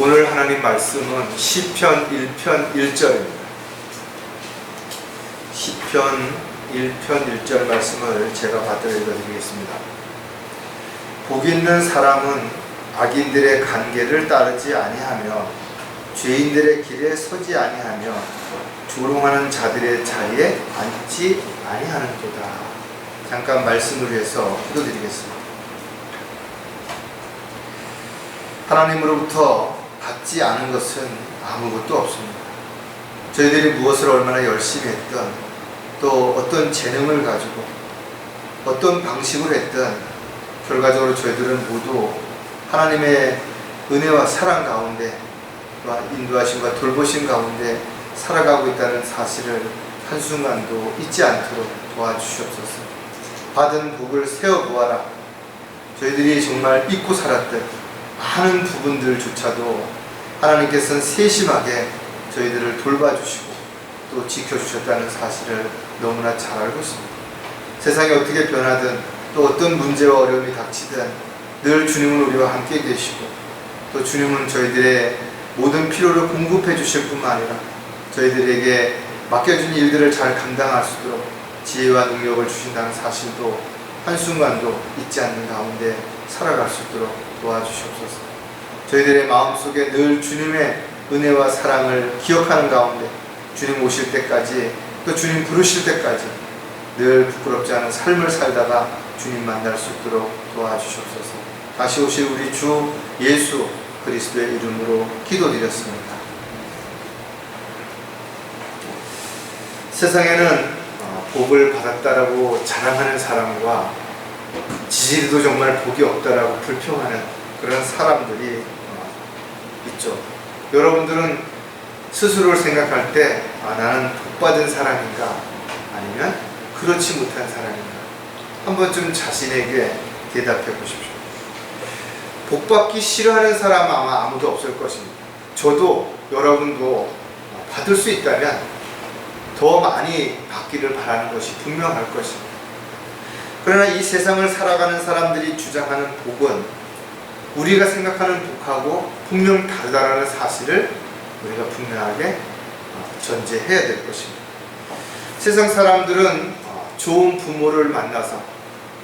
오늘 하나님 말씀은 시편 1편 1절입니다. 시편 1편 1절 말씀을 제가 받들어 읽어드리겠습니다. 복 있는 사람은 악인들의 관계를 따르지 아니하며 죄인들의 길에 서지 아니하며 조롱하는 자들의 자리에 앉지 아니하는도다. 잠깐 말씀을 위해서 기도드리겠습니다. 하나님으로부터 받지 않은 것은 아무것도 없습니다. 저희들이 무엇을 얼마나 열심히 했든 또 어떤 재능을 가지고 어떤 방식으로 했든 결과적으로 저희들은 모두 하나님의 은혜와 사랑 가운데 인도하심과 돌보심 가운데 살아가고 있다는 사실을 한순간도 잊지 않도록 도와주시옵소서. 받은 복을 세어보아라. 저희들이 정말 잊고 살았던 많은 부분들조차도 하나님께서는 세심하게 저희들을 돌봐주시고 또 지켜주셨다는 사실을 너무나 잘 알고 있습니다. 세상이 어떻게 변하든 또 어떤 문제와 어려움이 닥치든 늘 주님은 우리와 함께 계시고 또 주님은 저희들의 모든 필요를 공급해 주실 뿐만 아니라 저희들에게 맡겨준 일들을 잘 감당할 수 있도록 지혜와 능력을 주신다는 사실도 한순간도 잊지 않는 가운데 살아갈 수 있도록 도와주시옵소서. 저희들의 마음속에 늘 주님의 은혜와 사랑을 기억하는 가운데 주님 오실 때까지 또 주님 부르실 때까지 늘 부끄럽지 않은 삶을 살다가 주님 만날 수 있도록 도와주시옵소서. 다시 오실 우리 주 예수 그리스도의 이름으로 기도드렸습니다. 세상에는 복을 받았다라고 자랑하는 사람과 지지리도 정말 복이 없다라고 불평하는 그런 사람들이 있죠. 여러분들은 스스로를 생각할 때 나는 복받은 사람인가 아니면 그렇지 못한 사람인가 한 번쯤 자신에게 대답해 보십시오. 복받기 싫어하는 사람은 아마 아무도 없을 것입니다. 저도 여러분도 받을 수 있다면 더 많이 받기를 바라는 것이 분명할 것입니다. 그러나 이 세상을 살아가는 사람들이 주장하는 복은 우리가 생각하는 복하고 분명 다르다는 사실을 우리가 분명하게 전제해야 될 것입니다. 세상 사람들은 좋은 부모를 만나서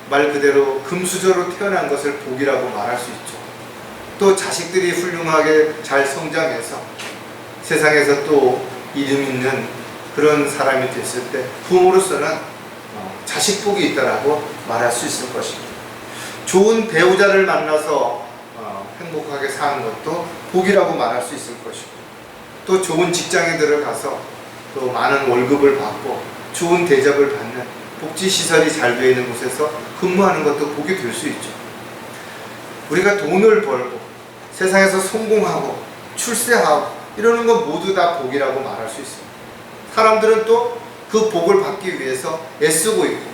말 그대로 금수저로 태어난 것을 복이라고 말할 수 있죠. 또 자식들이 훌륭하게 잘 성장해서 세상에서 또 이름 있는 그런 사람이 됐을 때 부모로서는 자식 복이 있다라고 말할 수 있을 것입니다. 좋은 배우자를 만나서 행복하게 사는 것도 복이라고 말할 수 있을 것이고 또 좋은 직장에 들어가서 또 많은 월급을 받고 좋은 대접을 받는 복지시설이 잘 되어 있는 곳에서 근무하는 것도 복이 될 수 있죠. 우리가 돈을 벌고 세상에서 성공하고 출세하고 이러는 것 모두 다 복이라고 말할 수 있습니다. 사람들은 또 그 복을 받기 위해서 애쓰고 있고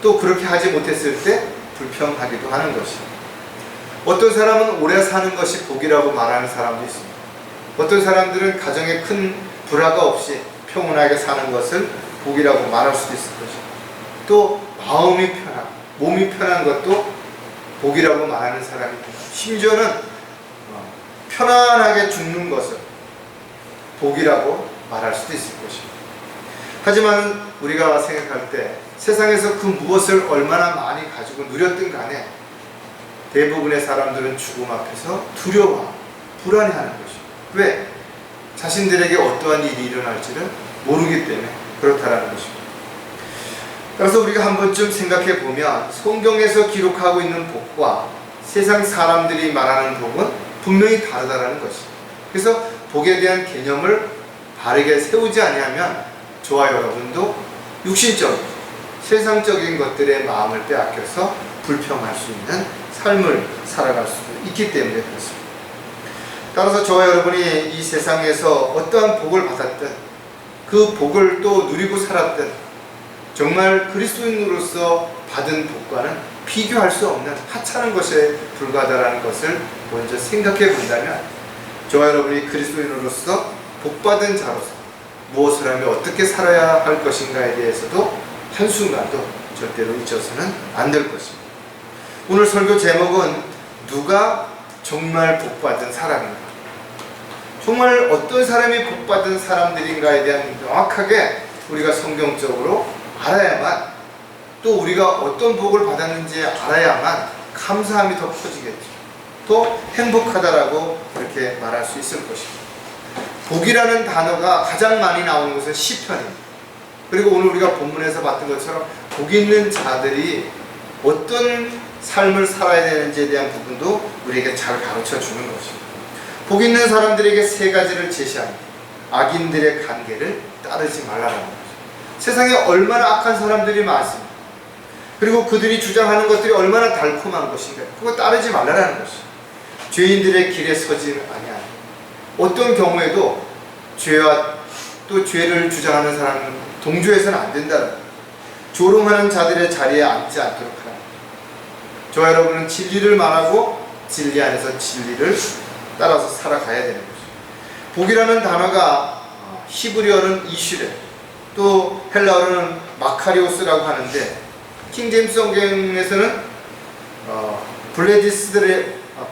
또 그렇게 하지 못했을 때 불평하기도 하는 것입니다. 어떤 사람은 오래 사는 것이 복이라고 말하는 사람도 있습니다. 어떤 사람들은 가정에 큰 불화가 없이 평온하게 사는 것을 복이라고 말할 수도 있을 것입니다. 또 마음이 편하고 몸이 편한 것도 복이라고 말하는 사람이 있고 심지어는 편안하게 죽는 것을 복이라고 말할 수도 있을 것입니다. 하지만 우리가 생각할 때 세상에서 그 무엇을 얼마나 많이 가지고 누렸든 간에 대부분의 사람들은 죽음 앞에서 두려워하고 불안해하는 것입니다. 왜? 자신들에게 어떠한 일이 일어날지를 모르기 때문에 그렇다라는 것입니다. 그래서 우리가 한 번쯤 생각해 보면 성경에서 기록하고 있는 복과 세상 사람들이 말하는 복은 분명히 다르다라는 것입니다. 그래서 복에 대한 개념을 바르게 세우지 아니하면 저와 여러분도 육신적, 세상적인 것들의 마음을 빼앗겨서 불평할 수 있는 삶을 살아갈 수 있기 때문에 그렇습니다. 따라서 저와 여러분이 이 세상에서 어떠한 복을 받았든 그 복을 또 누리고 살았든 정말 그리스도인으로서 받은 복과는 비교할 수 없는 하찮은 것에 불과하다는 것을 먼저 생각해 본다면 저와 여러분이 그리스도인으로서 복받은 자로서 무엇을 하며 어떻게 살아야 할 것인가에 대해서도 한순간도 절대로 잊어서는 안 될 것입니다. 오늘 설교 제목은 누가 정말 복받은 사람인가? 정말 어떤 사람이 복받은 사람들인가에 대한 명확하게 우리가 성경적으로 알아야만, 또 우리가 어떤 복을 받았는지 알아야만 감사함이 더 커지겠죠. 또 행복하다라고 그렇게 말할 수 있을 것입니다. 복이라는 단어가 가장 많이 나오는 것은 시편입니다. 그리고 오늘 우리가 본문에서 봤던 것처럼 복 있는 자들이 어떤 삶을 살아야 되는지에 대한 부분도 우리에게 잘 가르쳐 주는 것입니다. 복 있는 사람들에게 세 가지를 제시합니다. 악인들의 관계를 따르지 말라라는 거죠. 세상에 얼마나 악한 사람들이 많습니다. 그리고 그들이 주장하는 것들이 얼마나 달콤한 것인가. 그거 따르지 말라라는 것이죠. 죄인들의 길에 서지 아니하니. 어떤 경우에도 죄와 또 죄를 주장하는 사람은 동조해서는 안 된다는 거예요. 조롱하는 자들의 자리에 앉지 않도록 하라. 저와 여러분은 진리를 말하고 진리 안에서 진리를 따라서 살아가야 되는 거죠. 복이라는 단어가 히브리어는 이슈레, 또 헬라어로는 마카리오스라고 하는데, 킹제임스 성경에서는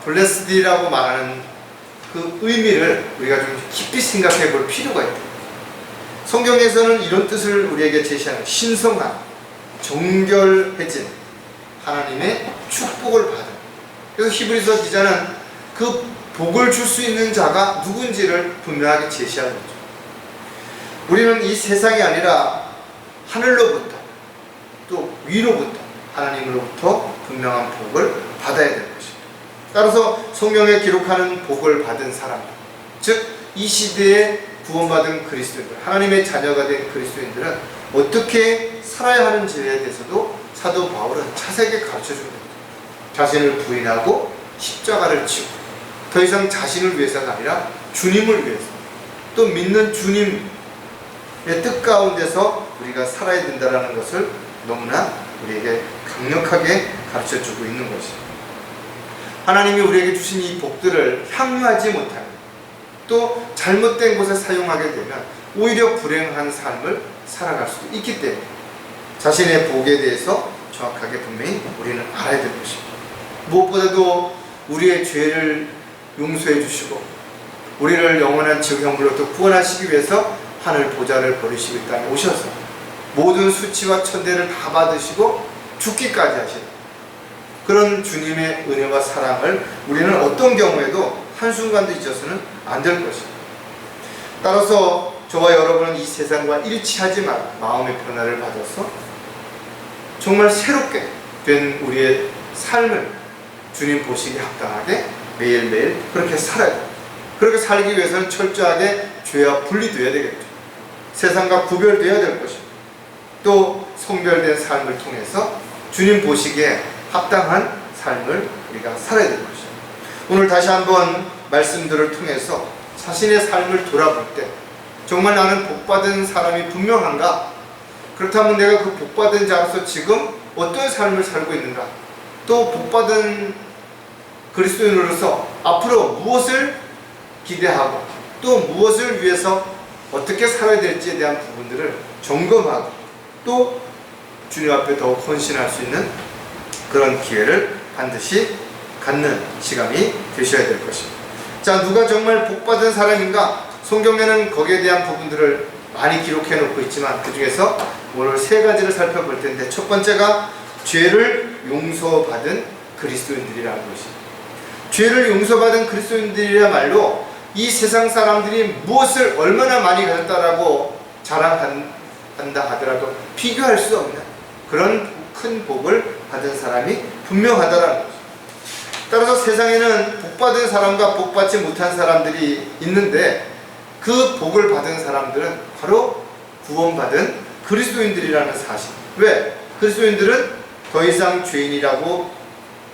블레스디라고 말하는 그 의미를 우리가 좀 깊이 생각해 볼 필요가 있다. 성경에서는 이런 뜻을 우리에게 제시하는 신성한, 정결해진 하나님의 축복을 받은. 그래서 히브리서 기자는 그 복을 줄 수 있는 자가 누군지를 분명하게 제시하는 거죠. 우리는 이 세상이 아니라 하늘로부터 또 위로부터 하나님으로부터 분명한 복을 받아야 되는 것입니다. 따라서 성경에 기록하는 복을 받은 사람들, 즉 이 시대에 구원받은 그리스도인들, 하나님의 자녀가 된 그리스도인들은 어떻게 살아야 하는지에 대해서도 사도 바울은 자세하게 가르쳐 줍니다. 자신을 부인하고 십자가를 지고 더 이상 자신을 위해서가 아니라 주님을 위해서, 또 믿는 주님의 뜻 가운데서 우리가 살아야 된다는 것을 너무나 우리에게 강력하게 가르쳐 주고 있는 것입니다. 하나님이 우리에게 주신 이 복들을 향유하지 못하면, 또 잘못된 곳에 사용하게 되면 오히려 불행한 삶을 살아갈 수도 있기 때문에 자신의 복에 대해서 정확하게 분명히 우리는 알아야 될 것입니다. 무엇보다도 우리의 죄를 용서해 주시고 우리를 영원한 지옥형벌로부터 구원하시기 위해서 하늘 보좌를 버리시고 이 땅에 오셔서 모든 수치와 천대를 다 받으시고 죽기까지 하시는 그런 주님의 은혜와 사랑을 우리는 어떤 경우에도 한순간도 잊어서는 안 될 것입니다. 따라서 저와 여러분은 이 세상과 일치하지 말아 마음의 변화를 받아서 정말 새롭게 된 우리의 삶을 주님 보시기에 합당하게 매일매일 그렇게 살아야 돼요. 그렇게 살기 위해서는 철저하게 죄와 분리되어야 되겠죠. 세상과 구별되어야 될 것입니다. 또 성별된 삶을 통해서 주님 보시기에 합당한 삶을 우리가 살아야 될 것입니다. 오늘 다시 한번 말씀들을 통해서 자신의 삶을 돌아볼 때 정말 나는 복받은 사람이 분명한가? 그렇다면 내가 그 복받은 자로서 지금 어떤 삶을 살고 있는가? 또 복받은 그리스도인으로서 앞으로 무엇을 기대하고 또 무엇을 위해서 어떻게 살아야 될지에 대한 부분들을 점검하고 또 주님 앞에 더욱 헌신할 수 있는 그런 기회를 반드시 갖는 시간이 되셔야 될 것입니다. 자, 누가 정말 복받은 사람인가? 성경에는 거기에 대한 부분들을 많이 기록해 놓고 있지만 그 중에서 오늘 세 가지를 살펴볼 텐데, 첫 번째가 죄를 용서받은 그리스도인들이라는 것입니다. 죄를 용서받은 그리스도인들이야말로 이 세상 사람들이 무엇을 얼마나 많이 가졌다라고 자랑한다 하더라도 비교할 수 없는 그런 큰 복을 받은 사람이 분명하다라는 것입니다. 따라서 세상에는 복받은 사람과 복받지 못한 사람들이 있는데 그 복을 받은 사람들은 바로 구원받은 그리스도인들이라는 사실. 왜? 그리스도인들은 더 이상 죄인이라고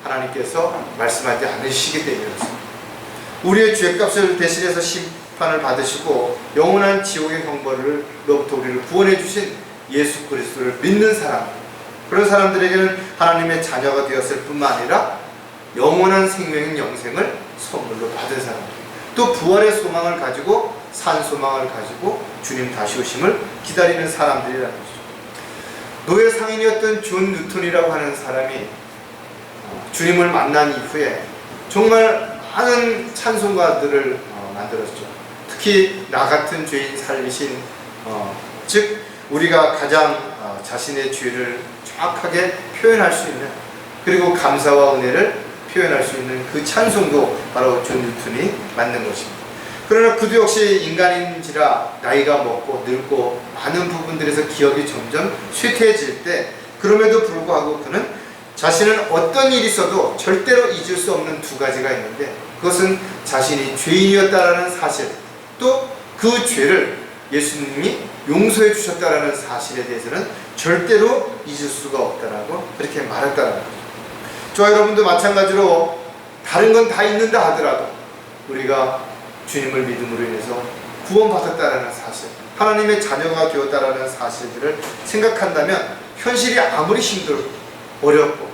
하나님께서 말씀하지 않으시기 때문이었습니다. 우리의 죄값을 대신해서 심판을 받으시고 영원한 지옥의 형벌로부터 우리를 구원해 주신 예수 그리스도를 믿는 사람, 그런 사람들에게는 하나님의 자녀가 되었을 뿐만 아니라 영원한 생명인 영생을 선물로 받은 사람들, 또 부활의 소망을 가지고 산 소망을 가지고 주님 다시 오심을 기다리는 사람들이라는 것이죠. 노예 상인이었던 존 뉴턴이라고 하는 사람이 주님을 만난 이후에 정말 많은 찬송가들을 만들었죠. 특히 나 같은 죄인 살리신 즉 우리가 가장 자신의 죄를 정확하게 표현할 수 있는, 그리고 감사와 은혜를 표현할 수 있는 그 찬송도 바로 존 뉴턴이 만든 것입니다. 그러나 그도 역시 인간인지라 나이가 먹고 늙고 많은 부분들에서 기억이 점점 쇠퇴해질 때, 그럼에도 불구하고 그는 자신은 어떤 일이 있어도 절대로 잊을 수 없는 두 가지가 있는데, 그것은 자신이 죄인이었다라는 사실, 또 그 죄를 예수님이 용서해 주셨다라는 사실에 대해서는 절대로 잊을 수가 없다라고 그렇게 말했다라는 거죠. 저와 여러분도 마찬가지로 다른 건 다 잊는다 하더라도 우리가 주님을 믿음으로 인해서 구원받았다라는 사실, 하나님의 자녀가 되었다라는 사실들을 생각한다면 현실이 아무리 힘들고 어렵고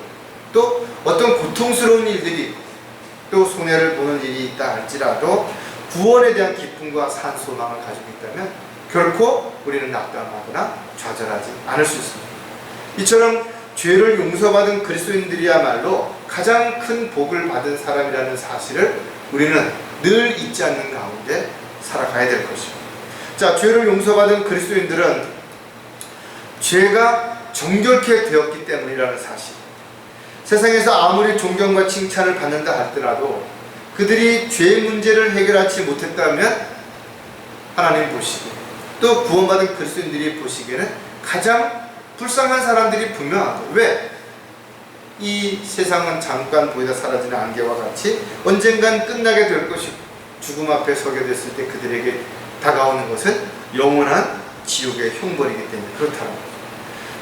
또 어떤 고통스러운 일들이 또 손해를 보는 일이 있다 할지라도 구원에 대한 기쁨과 산 소망을 가지고 있다면 결코 우리는 낙담하거나 좌절하지 않을 수 있습니다. 이처럼 죄를 용서받은 그리스도인들이야말로 가장 큰 복을 받은 사람이라는 사실을 우리는 늘 잊지 않는 가운데 살아가야 될 것입니다. 자, 죄를 용서받은 그리스도인들은 죄가 정결케 되었기 때문이라는 사실, 세상에서 아무리 존경과 칭찬을 받는다 할지라도 그들이 죄의 문제를 해결하지 못했다면 하나님 보시기에, 또 구원받은 그리스도인들이 보시기에는 가장 불쌍한 사람들이 분명하고, 왜? 이 세상은 잠깐 보이다 사라지는 안개와 같이 언젠간 끝나게 될 것이고, 죽음 앞에 서게 됐을 때 그들에게 다가오는 것은 영원한 지옥의 형벌이기 때문에 그렇다는 거죠.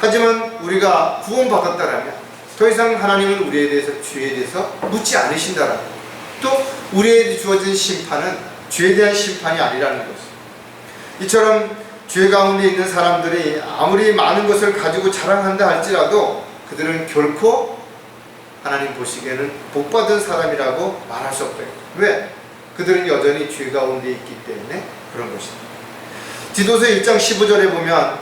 하지만 우리가 구원받았다라면 더 이상 하나님은 우리에 대해서, 죄에 대해서 묻지 않으신다라는 것, 또 우리에게 주어진 심판은 죄에 대한 심판이 아니라는 것입니다. 이처럼 죄 가운데 있는 사람들이 아무리 많은 것을 가지고 자랑한다 할지라도 그들은 결코 하나님 보시기에는 복받은 사람이라고 말할 수 없다. 왜? 그들은 여전히 죄 가운데 있기 때문에 그런 것입니다. 디도서 1장 15절에 보면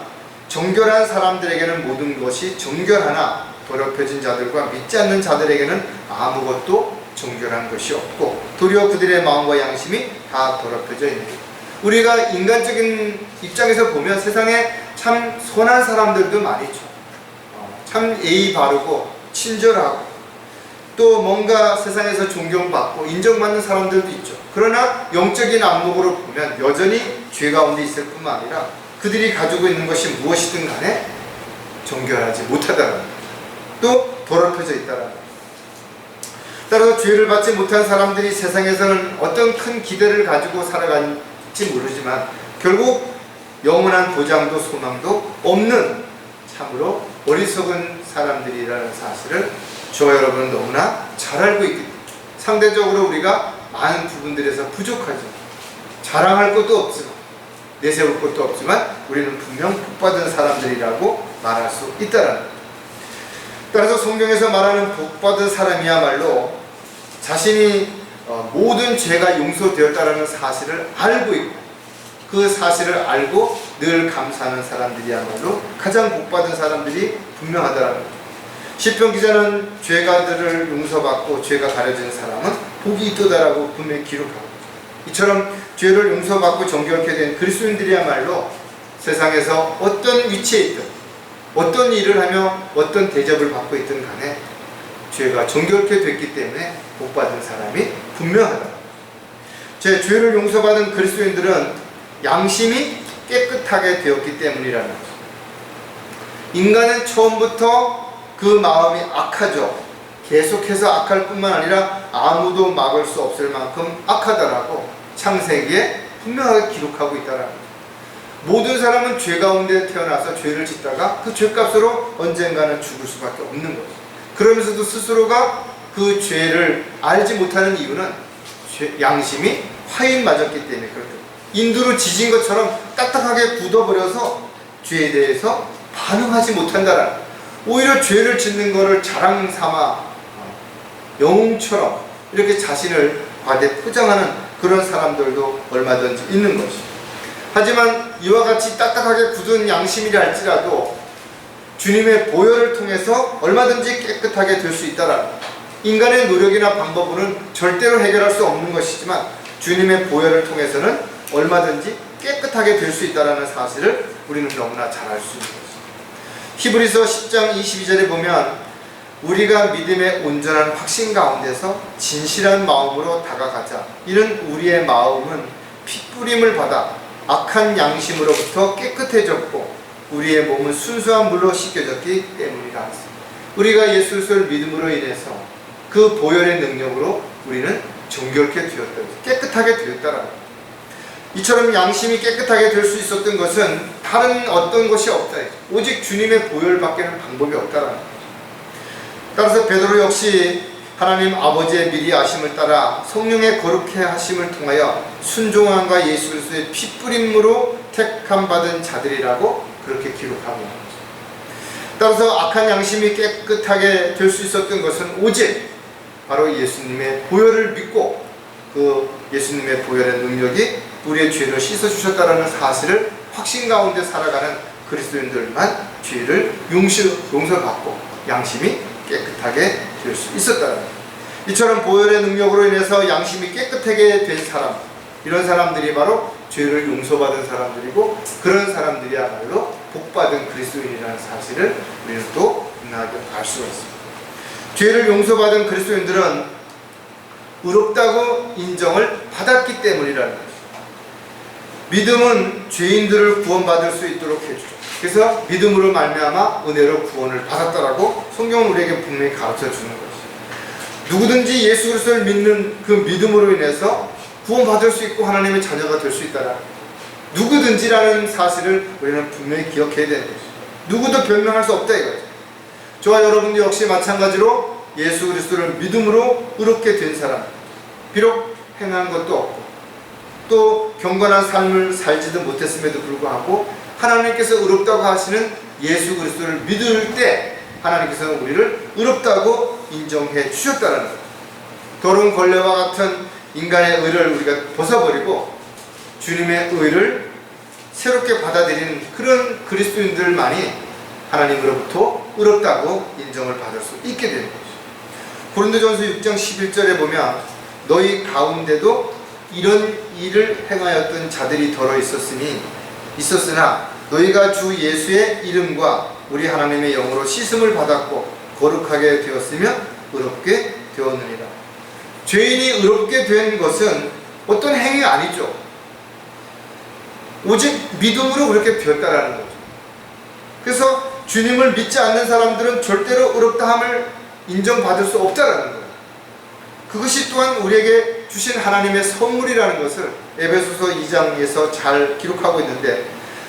정결한 사람들에게는 모든 것이 정결하나 더럽혀진 자들과 믿지 않는 자들에게는 아무것도 정결한 것이 없고 도리어 그들의 마음과 양심이 다 더럽혀져 있는 것. 우리가 인간적인 입장에서 보면 세상에 참 선한 사람들도 많이 있죠. 참 예의 바르고 친절하고 또 뭔가 세상에서 존경받고 인정받는 사람들도 있죠. 그러나 영적인 안목으로 보면 여전히 죄 가운데 있을 뿐만 아니라 그들이 가지고 있는 것이 무엇이든 간에 정결하지 못하다는 것, 또 더럽혀져 있다는 것. 따라서 죄를 받지 못한 사람들이 세상에서는 어떤 큰 기대를 가지고 살아갈지 모르지만 결국 영원한 보장도 소망도 없는 참으로 어리석은 사람들이라는 사실을 저와 여러분은 너무나 잘 알고 있기 때문에 상대적으로 우리가 많은 부분들에서 부족하죠. 자랑할 것도 없지만 내세울 것도 없지만 우리는 분명 복받은 사람들이라고 말할 수 있다는 것. 따라서 성경에서 말하는 복받은 사람이야말로 자신이 모든 죄가 용서되었다는 사실을 알고 있고 그 사실을 알고 늘 감사하는 사람들이야말로 가장 복받은 사람들이 분명하다는 것. 시편 기자는 죄가들을 용서받고 죄가 가려진 사람은 복이 있도다라고 분명히 기록하고, 이처럼 죄를 용서받고 정결케 된 그리스도인들이야말로 세상에서 어떤 위치에 있든 어떤 일을 하며 어떤 대접을 받고 있든 간에 죄가 정결케 됐기 때문에 복받은 사람이 분명하다. 제 죄를 용서받은 그리스도인들은 양심이 깨끗하게 되었기 때문이라는 거죠. 인간은 처음부터 그 마음이 악하죠. 계속해서 악할 뿐만 아니라 아무도 막을 수 없을 만큼 악하다라고 창세기에 분명하게 기록하고 있다는 거죠. 모든 사람은 죄 가운데 태어나서 죄를 짓다가 그 죄값으로 언젠가는 죽을 수밖에 없는 거죠. 그러면서도 스스로가 그 죄를 알지 못하는 이유는 양심이 화인 맞았기 때문에 그렇다. 인두로 지진 것처럼 딱딱하게 굳어버려서 죄에 대해서 반응하지 못한다라는, 오히려 죄를 짓는 것을 자랑 삼아 영웅처럼 이렇게 자신을 과대 포장하는 그런 사람들도 얼마든지 있는 것이죠. 하지만 이와 같이 딱딱하게 굳은 양심이라 할지라도 주님의 보혈을 통해서 얼마든지 깨끗하게 될 수 있다라는, 인간의 노력이나 방법으로는 절대로 해결할 수 없는 것이지만 주님의 보혈을 통해서는 얼마든지 깨끗하게 될 수 있다는 사실을 우리는 너무나 잘 알 수 있는 것입니다. 히브리서 10장 22절에 보면 우리가 믿음의 온전한 확신 가운데서 진실한 마음으로 다가가자. 이는 우리의 마음은 핏부림을 받아 악한 양심으로부터 깨끗해졌고 우리의 몸은 순수한 물로 씻겨졌기 때문이라. 우리가 예수 그리스도를 믿음으로 인해서 그 보혈의 능력으로 우리는 정결케 되었다. 깨끗하게 되었다라는. 이처럼 양심이 깨끗하게 될 수 있었던 것은 다른 어떤 것이 없다. 오직 주님의 보혈밖에는 방법이 없다라는 거죠. 따라서 베드로 역시 하나님 아버지의 미리 아심을 따라 성령의 거룩해 하심을 통하여 순종함과 예수 그리스도의 핏부림으로 택함 받은 자들이라고 그렇게 기록하고 있는 거죠. 따라서 악한 양심이 깨끗하게 될 수 있었던 것은 오직 바로 예수님의 보혈을 믿고 그 예수님의 보혈의 능력이 우리의 죄를 씻어주셨다는 사실을 확신 가운데 살아가는 그리스도인들만 죄를 용서받고 양심이 깨끗하게 될 수 있었다는 것. 이처럼 보혈의 능력으로 인해서 양심이 깨끗하게 된 사람, 이런 사람들이 바로 죄를 용서받은 사람들이고 그런 사람들이야말로 복받은 그리스도인이라는 사실을 우리는 또 분명하게 알 수가 있습니다. 죄를 용서받은 그리스도인들은 의롭다고 인정을 받았기 때문이라는 것입니다. 믿음은 죄인들을 구원받을 수 있도록 해주죠. 그래서 믿음으로 말미암아 은혜로 구원을 받았다라고 성경은 우리에게 분명히 가르쳐 주는 것이죠. 누구든지 예수 그리스도를 믿는 그 믿음으로 인해서 구원받을 수 있고 하나님의 자녀가 될 수 있다라. 누구든지라는 사실을 우리는 분명히 기억해야 되는 것이죠. 누구도 변명할 수 없다 이거죠. 저와 여러분도 역시 마찬가지로 예수 그리스도를 믿음으로 의롭게 된 사람, 비록 행한 것도 없고 또 경건한 삶을 살지도 못했음에도 불구하고 하나님께서 의롭다고 하시는 예수 그리스도를 믿을 때 하나님께서는 우리를 의롭다고 인정해 주셨다는 거예요. 더러운 걸레와 같은 인간의 의를 우리가 벗어버리고 주님의 의를 새롭게 받아들이는 그런 그리스도인들만이 하나님으로부터 의롭다고 인정을 받을 수 있게 되는 것이죠. 고린도전서 6장 11절에 보면 너희 가운데도 이런 일을 행하였던 자들이 더러 있었으나 너희가 주 예수의 이름과 우리 하나님의 영으로 씻음을 받았고 거룩하게 되었으면 의롭게 되었느니라. 죄인이 의롭게 된 것은 어떤 행위가 아니죠. 오직 믿음으로 그렇게 되었다라는 거죠. 그래서 주님을 믿지 않는 사람들은 절대로 의롭다함을 인정받을 수 없다라는 거예요. 그것이 또한 우리에게 주신 하나님의 선물이라는 것을 에베소서 2장에서 잘 기록하고 있는데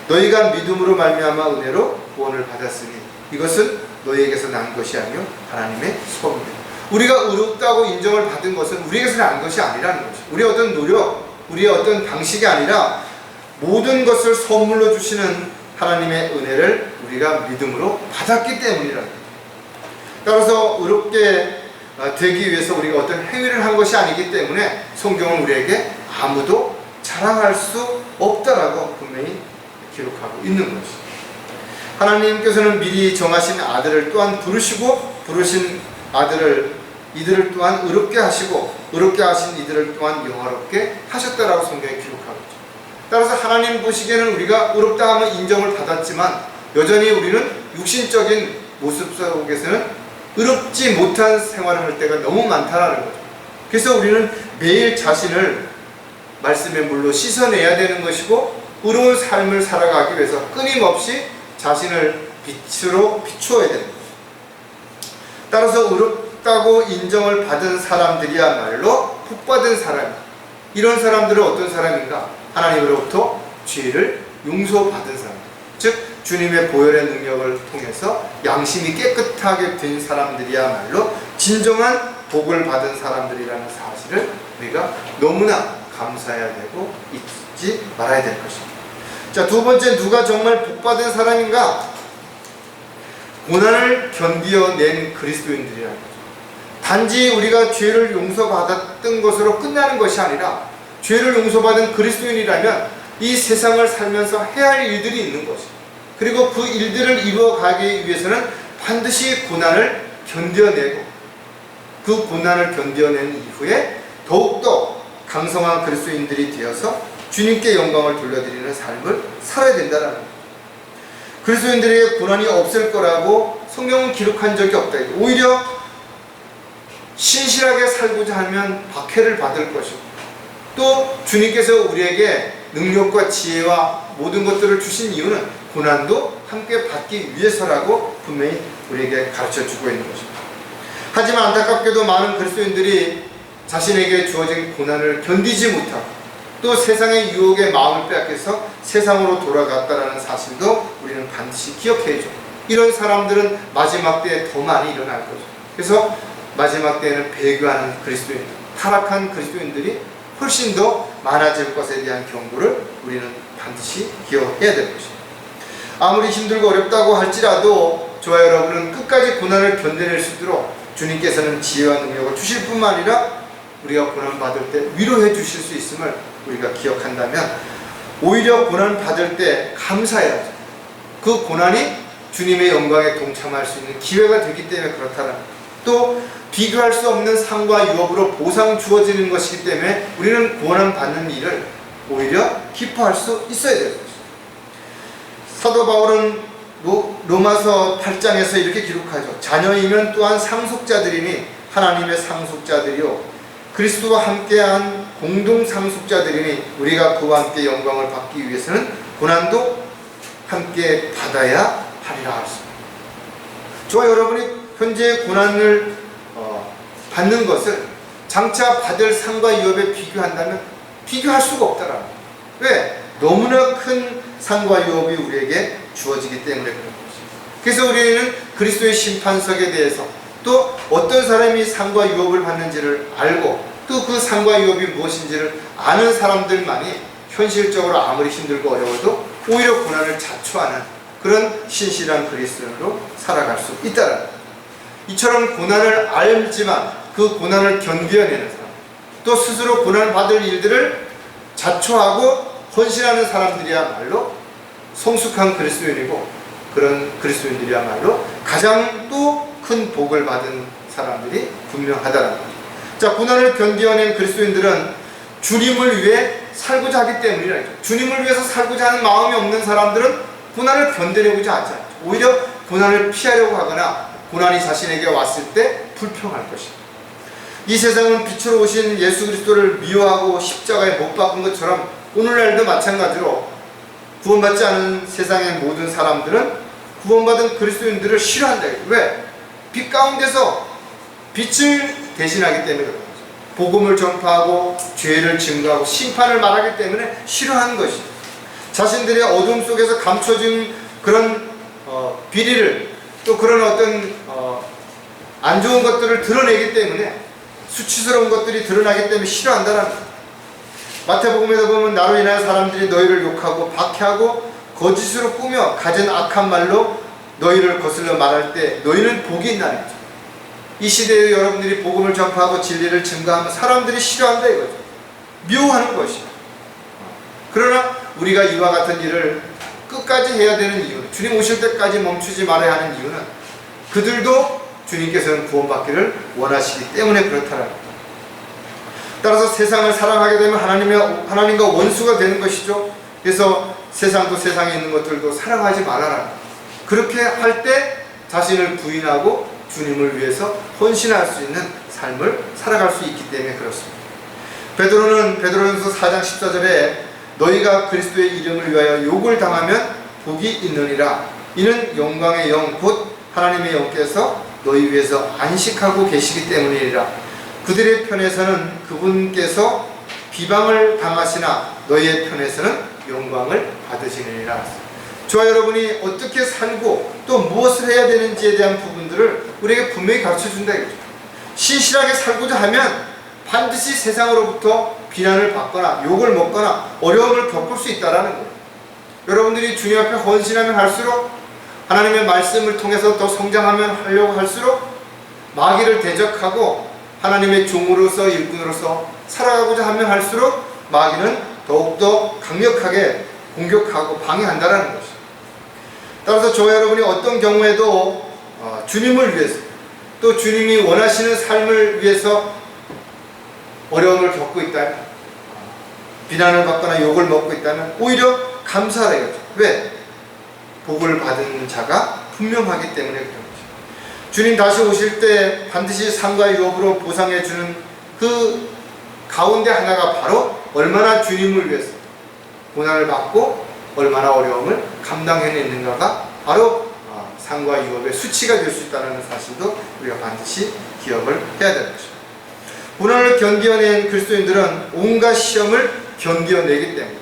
너희가 믿음으로 말미암아 은혜로 구원을 받았으니 이것은 너희에게서 난 것이 아니요 하나님의 선물이다. 우리가 의롭다고 인정을 받은 것은 우리에게서 난 것이 아니라는 거죠. 우리의 어떤 노력, 우리의 어떤 방식이 아니라 모든 것을 선물로 주시는 하나님의 은혜를 우리가 믿음으로 받았기 때문이라는 거죠. 따라서 의롭게 되기 위해서 우리가 어떤 행위를 한 것이 아니기 때문에 성경은 우리에게 아무도 자랑할 수 없다라고 분명히 기록하고 있는 것이죠. 하나님께서는 미리 정하신 아들을 또한 부르시고 부르신 이들을 또한 의롭게 하시고 의롭게 하신 이들을 또한 영화롭게 하셨다라고 성경에 기록하고 있죠. 따라서 하나님 보시기에는 우리가 의롭다 하면 인정을 받았지만 여전히 우리는 육신적인 모습 속에서는 의롭지 못한 생활을 할 때가 너무 많다라는 거죠. 그래서 우리는 매일 자신을 말씀의 물로 씻어내야 되는 것이고 의로운 삶을 살아가기 위해서 끊임없이 자신을 빛으로 비추어야 되는 거죠. 따라서 의롭다고 인정을 받은 사람들이야말로 복받은 사람이다. 이런 사람들은 어떤 사람인가? 하나님으로부터 죄를 용서받은 사람, 즉 주님의 보혈의 능력을 통해서 양심이 깨끗하게 된 사람들이야말로 진정한 복을 받은 사람들이라는 사실을 우리가 너무나 감사해야 되고 잊지 말아야 될 것입니다. 자, 두 번째, 누가 정말 복받은 사람인가? 고난을 견디어낸 그리스도인들이라는 거죠. 단지 우리가 죄를 용서받았던 것으로 끝나는 것이 아니라 죄를 용서받은 그리스도인이라면 이 세상을 살면서 해야 할 일들이 있는 것이죠. 그리고 그 일들을 이루어가기 위해서는 반드시 고난을 견뎌내고 그 고난을 견뎌낸 이후에 더욱더 강성한 그리스도인들이 되어서 주님께 영광을 돌려드리는 삶을 살아야 된다는 거예요. 그리스도인들에게 고난이 없을 거라고 성경은 기록한 적이 없다. 오히려 신실하게 살고자 하면 박해를 받을 것이고, 또 주님께서 우리에게 능력과 지혜와 모든 것들을 주신 이유는 고난도 함께 받기 위해서라고 분명히 우리에게 가르쳐주고 있는 것입니다. 하지만 안타깝게도 많은 그리스도인들이 자신에게 주어진 고난을 견디지 못하고 또 세상의 유혹에 마음을 빼앗겨서 세상으로 돌아갔다는 사실도 우리는 반드시 기억해야죠. 이런 사람들은 마지막 때에 더 많이 일어날 거죠. 그래서 마지막 때에는 배교하는 그리스도인들, 타락한 그리스도인들이 훨씬 더 많아질 것에 대한 경고를 우리는 반드시 기억해야 될 것입니다. 아무리 힘들고 어렵다고 할지라도 저와 여러분은 끝까지 고난을 견뎌낼 수 있도록 주님께서는 지혜와 능력을 주실 뿐만 아니라 우리가 고난받을 때 위로해 주실 수 있음을 우리가 기억한다면 오히려 고난받을 때 감사해야죠. 그 고난이 주님의 영광에 동참할 수 있는 기회가 되기 때문에 그렇다는, 또 비교할 수 없는 상과 유업으로 보상 주어지는 것이기 때문에 우리는 고난받는 일을 오히려 기뻐할 수 있어야 되는 것입니다. 사도 바울은 로마서 8장에서 이렇게 기록하죠. 자녀이면 또한 상속자들이니 하나님의 상속자들이요 그리스도와 함께한 공동 상속자들이니 우리가 그와 함께 영광을 받기 위해서는 고난도 함께 받아야 하리라 하셨습니다. 저와 여러분이 현재 고난을 받는 것을 장차 받을 상과 유업에 비교한다면 비교할 수가 없다라는 거예요. 왜? 너무나 큰 상과 유업이 우리에게 주어지기 때문에 그런 것입니다. 그래서 우리는 그리스도의 심판석에 대해서 또 어떤 사람이 상과 유업을 받는지를 알고 또 그 상과 유업이 무엇인지를 아는 사람들만이 현실적으로 아무리 힘들고 어려워도 오히려 고난을 자초하는 그런 신실한 그리스도인으로 살아갈 수 있다는 거예요. 이처럼 고난을 알지만 그 고난을 견뎌내는 사람, 또 스스로 고난을 받을 일들을 자초하고 헌신하는 사람들이야말로 성숙한 그리스도인이고, 그런 그리스도인들이야말로 가장 또 큰 복을 받은 사람들이 분명하다는 거죠. 자, 고난을 견뎌낸 그리스도인들은 주님을 위해 살고자 하기 때문이라죠. 주님을 위해서 살고자 하는 마음이 없는 사람들은 고난을 견뎌내고자 하지 않죠. 오히려 고난을 피하려고 하거나 고난이 자신에게 왔을 때 불평할 것입니다. 이 세상은 빛으로 오신 예수 그리스도를 미워하고 십자가에 못 박은 것처럼 오늘날도 마찬가지로 구원받지 않은 세상의 모든 사람들은 구원받은 그리스도인들을 싫어한다. 왜? 빛 가운데서 빛을 대신하기 때문에 그런 거죠. 복음을 전파하고 죄를 증거하고 심판을 말하기 때문에 싫어하는 것이죠. 자신들의 어둠 속에서 감춰진 그런 비리를, 또 그런 어떤 안 좋은 것들을 드러내기 때문에, 수치스러운 것들이 드러나기 때문에 싫어한다는 거예요. 마태복음에도 보면 나로 인하여 사람들이 너희를 욕하고 박해하고 거짓으로 꾸며 가진 악한 말로 너희를 거슬러 말할 때 너희는 복이 있나니. 이 시대에 여러분들이 복음을 전파하고 진리를 증거하면 사람들이 싫어한다 이거죠. 미워하는 것이죠. 그러나 우리가 이와 같은 일을 끝까지 해야 되는 이유는, 주님 오실 때까지 멈추지 말아야 하는 이유는 그들도 주님께서는 구원받기를 원하시기 때문에 그렇다는 겁니다. 따라서 세상을 사랑하게 되면 하나님과 원수가 되는 것이죠. 그래서 세상도 세상에 있는 것들도 사랑하지 말아라. 그렇게 할 때 자신을 부인하고 주님을 위해서 헌신할 수 있는 삶을 살아갈 수 있기 때문에 그렇습니다. 베드로는 베드로전서 4장 14절에 너희가 그리스도의 이름을 위하여 욕을 당하면 복이 있느니라. 이는 영광의 영 곧 하나님의 영께서 너희 위해서 안식하고 계시기 때문이니라. 그들의 편에서는 그분께서 비방을 당하시나 너희의 편에서는 영광을 받으시느니라. 저와 여러분이 어떻게 살고 또 무엇을 해야 되는지에 대한 부분들을 우리에게 분명히 가르쳐준다 이거죠. 신실하게 살고자 하면 반드시 세상으로부터 비난을 받거나 욕을 먹거나 어려움을 겪을 수 있다는 거예요. 여러분들이 주님 앞에 헌신하면 할수록, 하나님의 말씀을 통해서 더 성장하면 하려고 할수록 마귀를 대적하고 하나님의 종으로서 일꾼으로서 살아가고자 하면 할수록 마귀는 더욱더 강력하게 공격하고 방해한다는 것이죠. 따라서 저와 여러분이 어떤 경우에도 주님을 위해서, 또 주님이 원하시는 삶을 위해서 어려움을 겪고 있다면, 비난을 받거나 욕을 먹고 있다면 오히려 감사를 해야죠. 왜? 복을 받은 자가 분명하기 때문에 그런 거죠. 주님 다시 오실 때 반드시 상과 유업으로 보상해 주는 그 가운데 하나가 바로 얼마나 주님을 위해서 고난을 받고 얼마나 어려움을 감당해냈는가가 바로 상과 유업의 수치가 될 수 있다는 사실도 우리가 반드시 기억을 해야 되는 것입니다. 고난을 견뎌낸 그리스도인들은 온갖 시험을 견뎌내기 때문에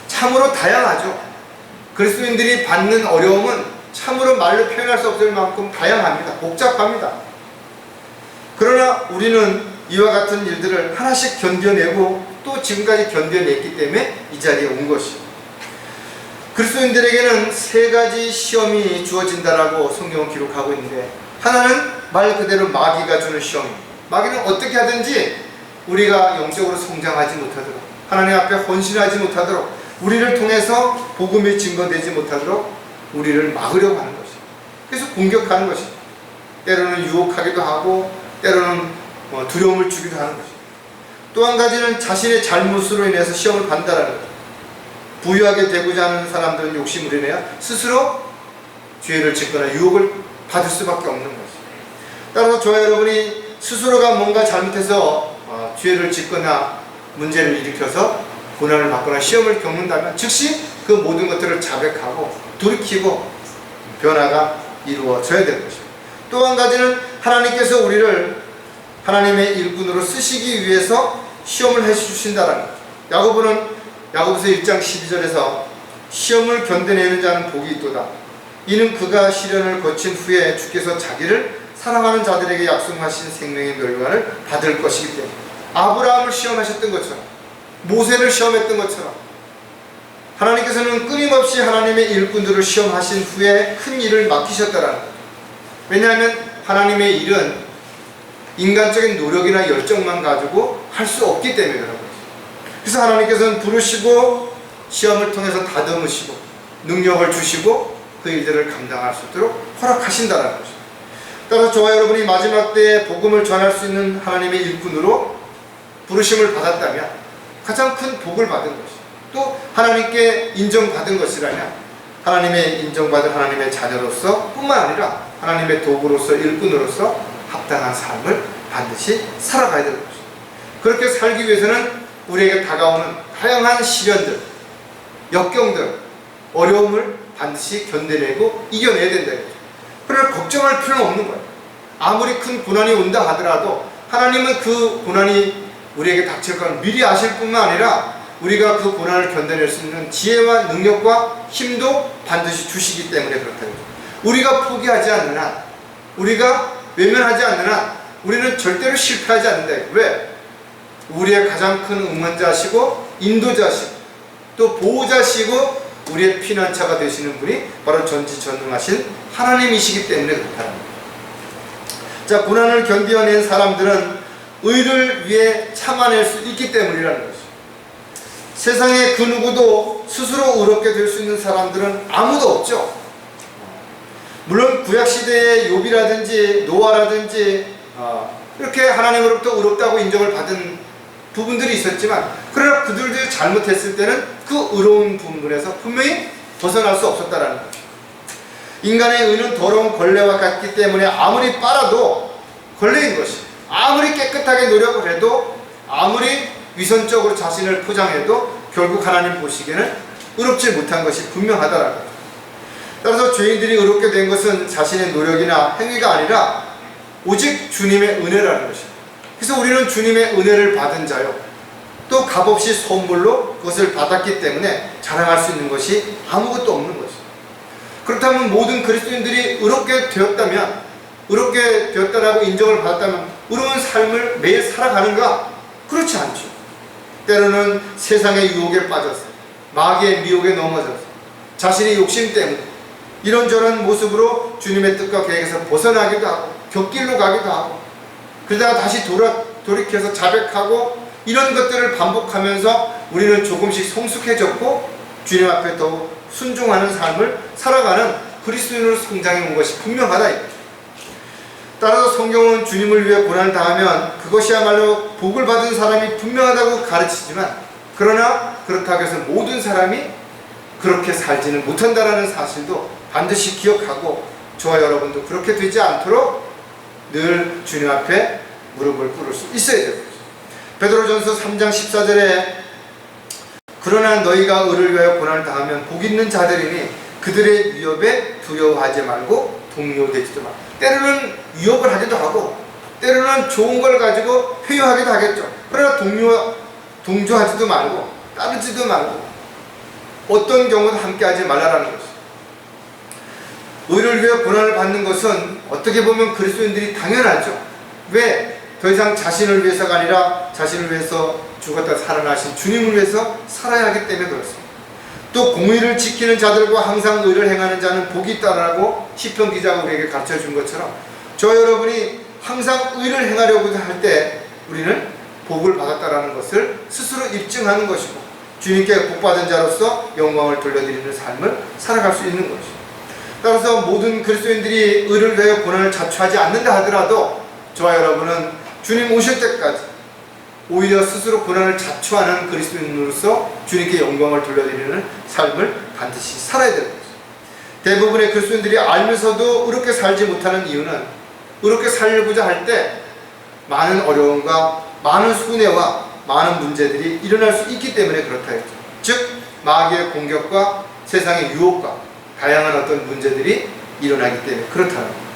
참으로 다양하죠. 그리스도인들이 받는 어려움은 참으로 말로 표현할 수 없을 만큼 다양합니다. 복잡합니다. 그러나 우리는 이와 같은 일들을 하나씩 견뎌내고 또 지금까지 견뎌냈기 때문에 이 자리에 온 것이에요. 그리스도인들에게는 세 가지 시험이 주어진다라고 성경은 기록하고 있는데, 하나는 말 그대로 마귀가 주는 시험입니다. 마귀는 어떻게 하든지 우리가 영적으로 성장하지 못하도록, 하나님 앞에 헌신하지 못하도록, 우리를 통해서 복음이 증거되지 못하도록 우리를 막으려고 하는 것이에요. 그래서 공격하는 것이에요. 때로는 유혹하기도 하고 때로는 두려움을 주기도 하는 것이에요. 또 한 가지는 자신의 잘못으로 인해서 시험을 받는다는 거예요. 부유하게 되고자 하는 사람들은 욕심을 내야 스스로 죄를 짓거나 유혹을 받을 수밖에 없는 것이에요. 따라서 저와 여러분이 스스로가 뭔가 잘못해서 죄를 짓거나 문제를 일으켜서 고난을 받거나 시험을 겪는다면 즉시 그 모든 것들을 자백하고 돌이키고 변화가 이루어져야 되는 것입니다. 또 한 가지는 하나님께서 우리를 하나님의 일꾼으로 쓰시기 위해서 시험을 해주신다는 거죠. 야고보서 1장 12절에서 시험을 견뎌내는 자는 복이 있도다. 이는 그가 시련을 거친 후에 주께서 자기를 사랑하는 자들에게 약속하신 생명의 멸관을 받을 것이기 때문에. 아브라함을 시험하셨던 것처럼, 모세를 시험했던 것처럼 하나님께서는 끊임없이 하나님의 일꾼들을 시험하신 후에 큰 일을 맡기셨다라는 거예요. 왜냐하면 하나님의 일은 인간적인 노력이나 열정만 가지고 할 수 없기 때문에 그런 거죠. 그래서 하나님께서는 부르시고 시험을 통해서 다듬으시고 능력을 주시고 그 일들을 감당할 수 있도록 허락하신다는 것이죠. 따라서 저와 여러분이 마지막 때에 복음을 전할 수 있는 하나님의 일꾼으로 부르심을 받았다면 가장 큰 복을 받은 것이죠. 또 하나님께 인정받은 것이라면 하나님의 인정받은 하나님의 자녀로서 뿐만 아니라 하나님의 도구로서 일꾼으로서 합당한 삶을 반드시 살아가야 되는 것이죠. 그렇게 살기 위해서는 우리에게 다가오는 다양한 시련들, 역경들, 어려움을 반드시 견뎌내고 이겨내야 된다. 그러나 걱정할 필요는 없는 거예요. 아무리 큰 고난이 온다 하더라도 하나님은 그 고난이 우리에게 닥칠 건 미리 아실 뿐만 아니라 우리가 그 고난을 견뎌낼 수 있는 지혜와 능력과 힘도 반드시 주시기 때문에 그렇다는 거죠. 우리가 포기하지 않는 한, 우리가 외면하지 않는 한 우리는 절대로 실패하지 않는다. 왜? 우리의 가장 큰 응원자시고 인도자시고 또 보호자시고 우리의 피난처가 되시는 분이 바로 전지전능하신 하나님이시기 때문에 그렇다는 거예요. 자, 고난을 견뎌낸 사람들은 의를 위해 참아낼 수 있기 때문이라는 것이죠. 세상에 그 누구도 스스로 의롭게 될 수 있는 사람들은 아무도 없죠. 물론 구약시대의 욥이라든지 노아라든지 이렇게 하나님으로부터 의롭다고 인정을 받은 부분들이 있었지만, 그러나 그들도 잘못했을 때는 그 의로운 부분에서 분명히 벗어날 수 없었다는 거죠. 인간의 의는 더러운 걸레와 같기 때문에 아무리 빨아도 걸레인 것이, 아무리 깨끗하게 노력을 해도, 아무리 위선적으로 자신을 포장해도 결국 하나님 보시기에는 의롭지 못한 것이 분명하다라는 거죠. 따라서 죄인들이 의롭게 된 것은 자신의 노력이나 행위가 아니라 오직 주님의 은혜라는 것입니다. 그래서 우리는 주님의 은혜를 받은 자요, 또 값없이 선물로 그것을 받았기 때문에 자랑할 수 있는 것이 아무것도 없는 것입니다. 그렇다면 모든 그리스도인들이 의롭게 되었다면, 의롭게 되었다라고 인정을 받았다면 의로운 삶을 매일 살아가는가? 그렇지 않죠. 때로는 세상의 유혹에 빠져서, 마귀의 미혹에 넘어져서, 자신의 욕심 때문에 이런저런 모습으로 주님의 뜻과 계획에서 벗어나기도 하고 곁길로 가기도 하고, 그러다가 다시 돌이켜서 자백하고, 이런 것들을 반복하면서 우리는 조금씩 성숙해졌고 주님 앞에 더욱 순종하는 삶을 살아가는 그리스도인으로 성장해 온 것이 분명하다. 따라서 성경은 주님을 위해 고난을 당하면 그것이야말로 복을 받은 사람이 분명하다고 가르치지만, 그러나 그렇다고 해서 모든 사람이 그렇게 살지는 못한다는 사실도 반드시 기억하고, 저와 여러분도 그렇게 되지 않도록 늘 주님 앞에 무릎을 꿇을 수 있어야 되는 거죠. 베드로전서 3장 14절에 그러나 너희가 의를 위하여 고난을 당하면 복 있는 자들이니 그들의 위협에 두려워하지 말고 동요되지도 마. 때로는 위협을 하기도 하고 때로는 좋은 걸 가지고 회유하기도 하겠죠. 그러나 동조하지도 말고 따르지도 말고 어떤 경우도 함께하지 말라라는 것이죠. 의를 위해 고난을 받는 것은 어떻게 보면 그리스도인들이 당연하죠. 왜? 더 이상 자신을 위해서가 아니라 자신을 위해서 죽었다 살아나신 주님을 위해서 살아야 하기 때문에 그렇습니다. 또 공의를 지키는 자들과 항상 의를 행하는 자는 복이 있다라고 시편 기자가 우리에게 가르쳐 준 것처럼, 저 여러분이 항상 의를 행하려고 할 때 우리는 복을 받았다라는 것을 스스로 입증하는 것이고, 주님께 복받은 자로서 영광을 돌려드리는 삶을 살아갈 수 있는 것이죠. 따라서 모든 그리스도인들이 의를 위해 고난을 자초하지 않는다 하더라도 저와 여러분은 주님 오실 때까지 오히려 스스로 고난을 자초하는 그리스도인으로서 주님께 영광을 돌려드리는 삶을 반드시 살아야 되는 거죠. 대부분의 그리스도인들이 알면서도 의롭게 살지 못하는 이유는 의롭게 살고자 할 때 많은 어려움과 많은 순회와 많은 문제들이 일어날 수 있기 때문에 그렇다 했죠. 즉 마귀의 공격과 세상의 유혹과 다양한 어떤 문제들이 일어나기 때문에 그렇다는 거예요.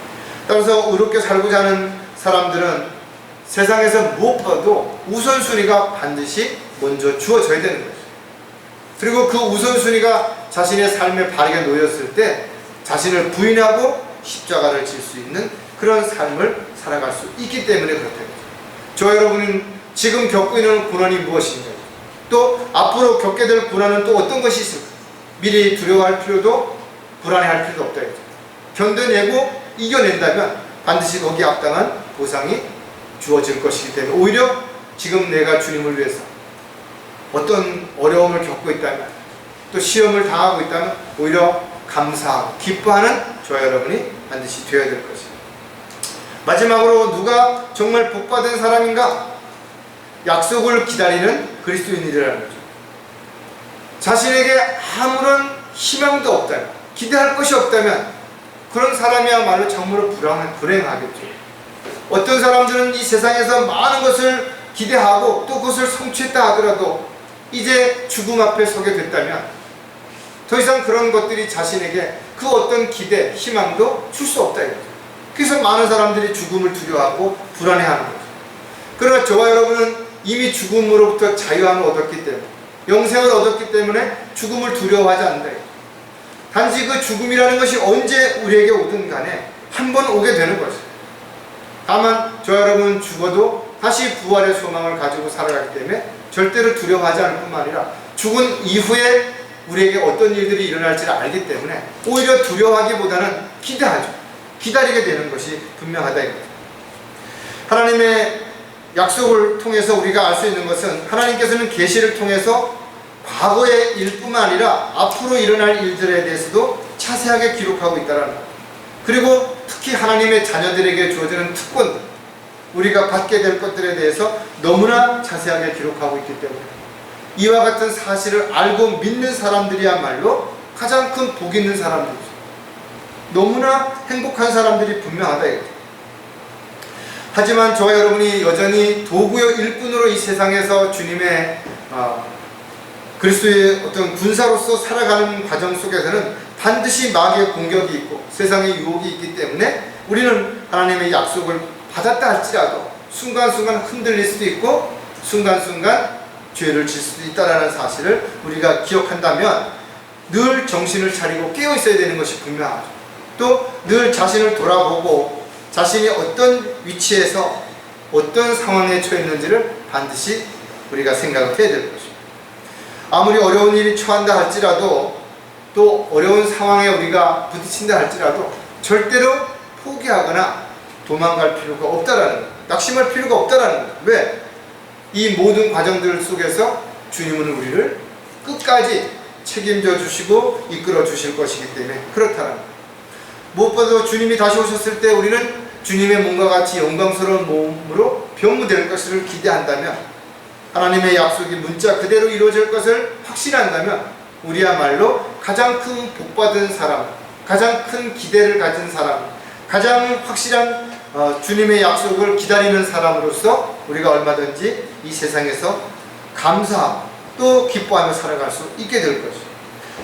따라서 의롭게 살고자 하는 사람들은 세상에서 무엇보다도 우선순위가 반드시 먼저 주어져야 되는 거죠. 그리고 그 우선순위가 자신의 삶에 바르게 놓였을 때 자신을 부인하고 십자가를 질 수 있는 그런 삶을 살아갈 수 있기 때문에 그렇다. 저 여러분은 지금 겪고 있는 고난이 무엇인가, 또 앞으로 겪게 될 고난은 또 어떤 것이 있을까, 미리 두려워할 필요도 불안해할 필요도 없다. 견뎌내고 이겨낸다면 반드시 거기에 합당한 보상이 주어질 것이기 때문에 오히려 지금 내가 주님을 위해서 어떤 어려움을 겪고 있다면, 또 시험을 당하고 있다면 오히려 감사하고 기뻐하는 저와 여러분이 반드시 되어야 될 것입니다. 마지막으로 누가 정말 복받은 사람인가? 약속을 기다리는 그리스도인이라는 거죠. 자신에게 아무런 희망도 없다면, 기대할 것이 없다면 그런 사람이야말로 정말로 불행하겠죠. 어떤 사람들은 이 세상에서 많은 것을 기대하고 또 그것을 성취했다 하더라도 이제 죽음 앞에 서게 됐다면 더 이상 그런 것들이 자신에게 그 어떤 기대, 희망도 줄 수 없다 이거죠. 그래서 많은 사람들이 죽음을 두려워하고 불안해하는 거죠. 그러나 저와 여러분은 이미 죽음으로부터 자유함을 얻었기 때문에, 영생을 얻었기 때문에 죽음을 두려워하지 않는다. 단지 그 죽음이라는 것이 언제 우리에게 오든 간에 한 번 오게 되는 거죠. 다만 저 여러분 죽어도 다시 부활의 소망을 가지고 살아가기 때문에 절대로 두려워하지 않을 뿐만 아니라 죽은 이후에 우리에게 어떤 일들이 일어날지를 알기 때문에 오히려 두려워하기보다는 기대하죠. 기다리게 되는 것이 분명하다 이거죠. 하나님의 약속을 통해서 우리가 알 수 있는 것은 하나님께서는 계시를 통해서 과거의 일뿐만 아니라 앞으로 일어날 일들에 대해서도 자세하게 기록하고 있다는 것. 그리고 특히 하나님의 자녀들에게 주어지는 특권, 우리가 받게 될 것들에 대해서 너무나 자세하게 기록하고 있기 때문에 이와 같은 사실을 알고 믿는 사람들이야말로 가장 큰 복 있는 사람들이죠. 너무나 행복한 사람들이 분명하다 이거죠. 하지만 저와 여러분이 여전히 도구의 일꾼으로 이 세상에서 주님의 그리스도의 어떤 군사로서 살아가는 과정 속에서는 반드시 마귀의 공격이 있고 세상의 유혹이 있기 때문에 우리는 하나님의 약속을 받았다 할지라도 순간순간 흔들릴 수도 있고 순간순간 죄를 질 수도 있다는 사실을 우리가 기억한다면 늘 정신을 차리고 깨어 있어야 되는 것이 분명하죠. 또 늘 자신을 돌아보고 자신이 어떤 위치에서 어떤 상황에 처해 있는지를 반드시 우리가 생각을 해야 될 것입니다. 아무리 어려운 일이 처한다 할지라도 또 어려운 상황에 우리가 부딪힌다 할지라도 절대로 포기하거나 도망갈 필요가 없다라는 거예요. 낙심할 필요가 없다라는 거예요. 왜? 이 모든 과정들 속에서 주님은 우리를 끝까지 책임져 주시고 이끌어 주실 것이기 때문에 그렇다는 거예요. 무엇보다도 주님이 다시 오셨을 때 우리는 주님의 몸과 같이 영광스러운 몸으로 변무될 것을 기대한다면, 하나님의 약속이 문자 그대로 이루어질 것을 확신한다면, 우리야말로 가장 큰 복받은 사람, 가장 큰 기대를 가진 사람, 가장 확실한 주님의 약속을 기다리는 사람으로서 우리가 얼마든지 이 세상에서 감사하고 또 기뻐하며 살아갈 수 있게 될 것이죠.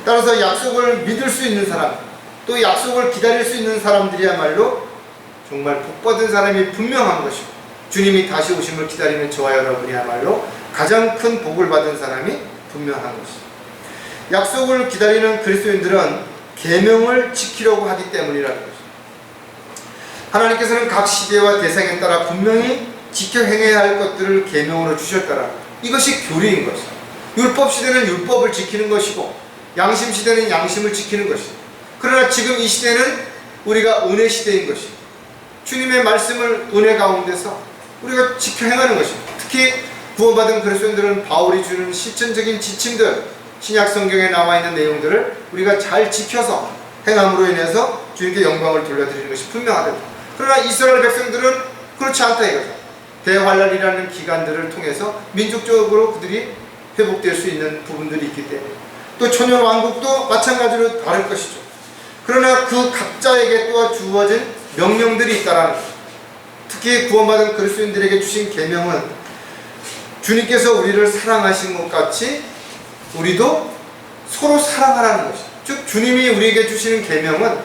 따라서 약속을 믿을 수 있는 사람, 또 약속을 기다릴 수 있는 사람들이야말로 정말 복받은 사람이 분명한 것이고, 주님이 다시 오심을 기다리는 저와 여러분이야말로 가장 큰 복을 받은 사람이 분명한 것이죠. 약속을 기다리는 그리스도인들은 계명을 지키려고 하기 때문이라는 것이죠. 하나님께서는 각 시대와 대상에 따라 분명히 지켜 행해야 할 것들을 계명으로 주셨더라. 이것이 교리인 것이죠. 율법 시대는 율법을 지키는 것이고, 양심 시대는 양심을 지키는 것이죠. 그러나 지금 이 시대는 우리가 은혜 시대인 것이죠. 주님의 말씀을 은혜 가운데서 우리가 지켜 행하는 것이죠. 특히 구원받은 그리스도인들은 바울이 주는 실천적인 지침들, 신약 성경에 나와 있는 내용들을 우리가 잘 지켜서 행함으로 인해서 주님께 영광을 돌려드리는 것이 분명하다. 그러나 이스라엘 백성들은 그렇지 않다 이거죠. 대환란이라는 기간들을 통해서 민족적으로 그들이 회복될 수 있는 부분들이 있기 때문에, 또 천년 왕국도 마찬가지로 다를 것이죠. 그러나 그 각자에게 또 주어진 명령들이 있다라는 거죠. 특히 구원받은 그리스도인들에게 주신 계명은 주님께서 우리를 사랑하신 것 같이 우리도 서로 사랑하라는 것이죠. 즉 주님이 우리에게 주시는 계명은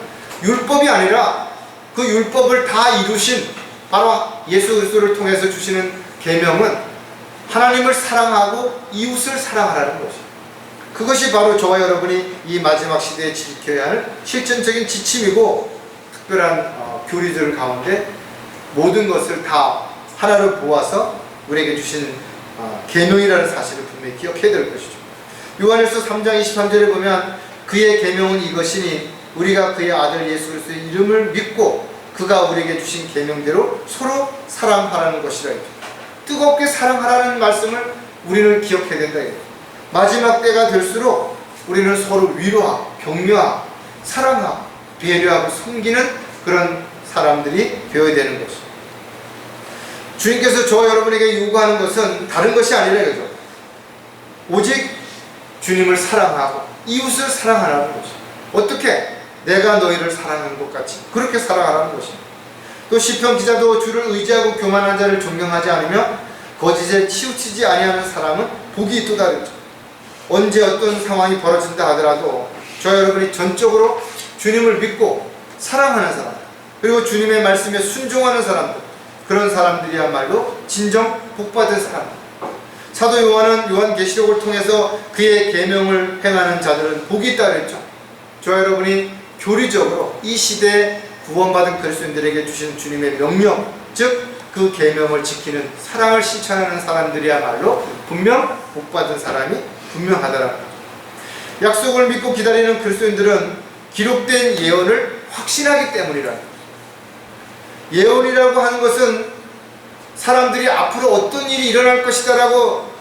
율법이 아니라 그 율법을 다 이루신 바로 예수 그리스도를 통해서 주시는 계명은 하나님을 사랑하고 이웃을 사랑하라는 것이죠. 그것이 바로 저와 여러분이 이 마지막 시대에 지켜야 할 실천적인 지침이고, 특별한 교리들 가운데 모든 것을 다 하나로 보아서 우리에게 주신 계명이라는 사실을 분명히 기억해야 될 것이죠. 요한일서 3장 23절에 보면 그의 계명은 이것이니 우리가 그의 아들 예수 그리스도의 이름을 믿고 그가 우리에게 주신 계명대로 서로 사랑하라는 것이라 했죠. 뜨겁게 사랑하라는 말씀을 우리는 기억해야 된다. 마지막 때가 될수록 우리는 서로 위로하고 격려하고 사랑하고 배려하고 섬기는 그런 사람들이 되어야 되는 것이죠. 주님께서 저와 여러분에게 요구하는 것은 다른 것이 아니라 이거죠. 오직 주님을 사랑하고 이웃을 사랑하라는 것이죠. 어떻게? 내가 너희를 사랑하는 것 같이 그렇게 사랑하라는 것입니다. 또 시편 기자도 주를 의지하고 교만한 자를 존경하지 않으며 거짓에 치우치지 아니하는 사람은 복이 있도다 그랬죠. 언제 어떤 상황이 벌어진다 하더라도 저 여러분이 전적으로 주님을 믿고 사랑하는 사람, 그리고 주님의 말씀에 순종하는 사람들, 그런 사람들이야말로 진정 복받은 사람. 사도 요한은 요한계시록을 통해서 그의 계명을 행하는 자들은 복이 있다 그랬죠. 저 여러분이 교리적으로 이 시대에 구원받은 그리스도인들에게 주신 주님의 명령, 즉 그 계명을 지키는 사랑을 실천하는 사람들이야말로 분명 복받은 사람이 분명하다라는 거죠. 약속을 믿고 기다리는 그리스도인들은 기록된 예언을 확신하기 때문이라는 거죠. 예언이라고 하는 것은 사람들이 앞으로 어떤 일이 일어날 것이다 라고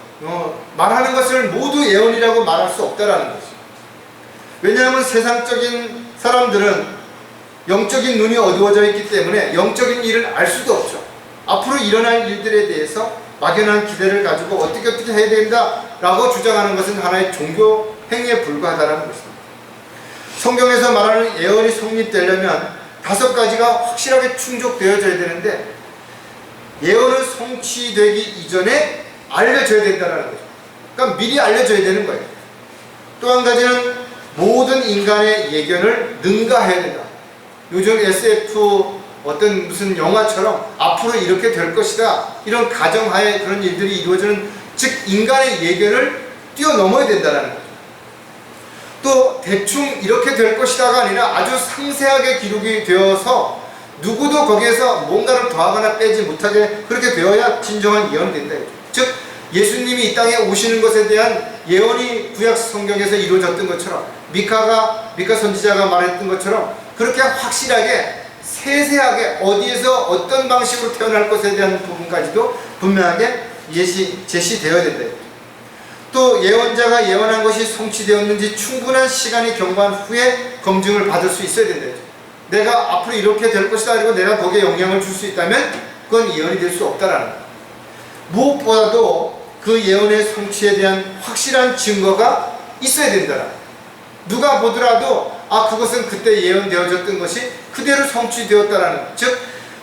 말하는 것을 모두 예언이라고 말할 수 없다라는 거죠. 왜냐하면 세상적인 사람들은 영적인 눈이 어두워져 있기 때문에 영적인 일을 알 수도 없죠. 앞으로 일어날 일들에 대해서 막연한 기대를 가지고 어떻게 해야 된다라고 주장하는 것은 하나의 종교 행위에 불과하다는 것입니다. 성경에서 말하는 예언이 성립되려면 5가지가 확실하게 충족되어져야 되는데, 예언은 성취되기 이전에 알려져야 된다는 거죠. 그러니까 미리 알려져야 되는 거예요. 또 한 가지는 모든 인간의 예견을 능가해야 된다. 요즘 SF 어떤 무슨 영화처럼 앞으로 이렇게 될 것이다, 이런 가정하에 그런 일들이 이루어지는, 즉 인간의 예견을 뛰어넘어야 된다는 거죠. 또 대충 이렇게 될 것이다가 아니라 아주 상세하게 기록이 되어서 누구도 거기에서 뭔가를 더하거나 빼지 못하게 그렇게 되어야 진정한 예언이 된다. 즉 예수님이 이 땅에 오시는 것에 대한 예언이 구약 성경에서 이루어졌던 것처럼, 미카 선지자가 말했던 것처럼 그렇게 확실하게 세세하게 어디에서 어떤 방식으로 태어날 것에 대한 부분까지도 분명하게 제시되어야 된다. 또 예언자가 예언한 것이 성취되었는지 충분한 시간이 경과한 후에 검증을 받을 수 있어야 된다. 내가 앞으로 이렇게 될 것이다 그리고 내가 거기에 영향을 줄 수 있다면 그건 예언이 될 수 없다라는 거예요. 무엇보다도 그 예언의 성취에 대한 확실한 증거가 있어야 된다라는 거예요. 누가 보더라도 그것은 그때 예언되어졌던 것이 그대로 성취되었다라는 거예요. 즉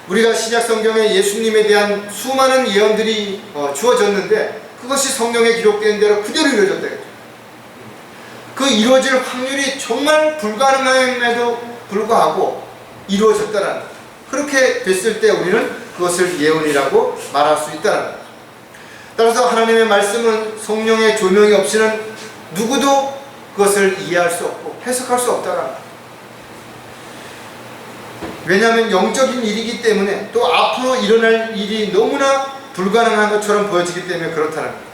우리가 신약 성경에 예수님에 대한 수많은 예언들이 주어졌는데 그것이 성경에 기록된 대로 그대로 이루어졌다. 그 이루어질 확률이 정말 불가능함에도 불구하고 이루어졌다는 거예요. 그렇게 됐을 때 우리는 그것을 예언이라고 말할 수 있다는 거예요. 따라서 하나님의 말씀은 성령의 조명이 없이는 누구도 그것을 이해할 수 없고 해석할 수 없다는 거예요. 왜냐하면 영적인 일이기 때문에 또 앞으로 일어날 일이 너무나 불가능한 것처럼 보여지기 때문에 그렇다는 거예요.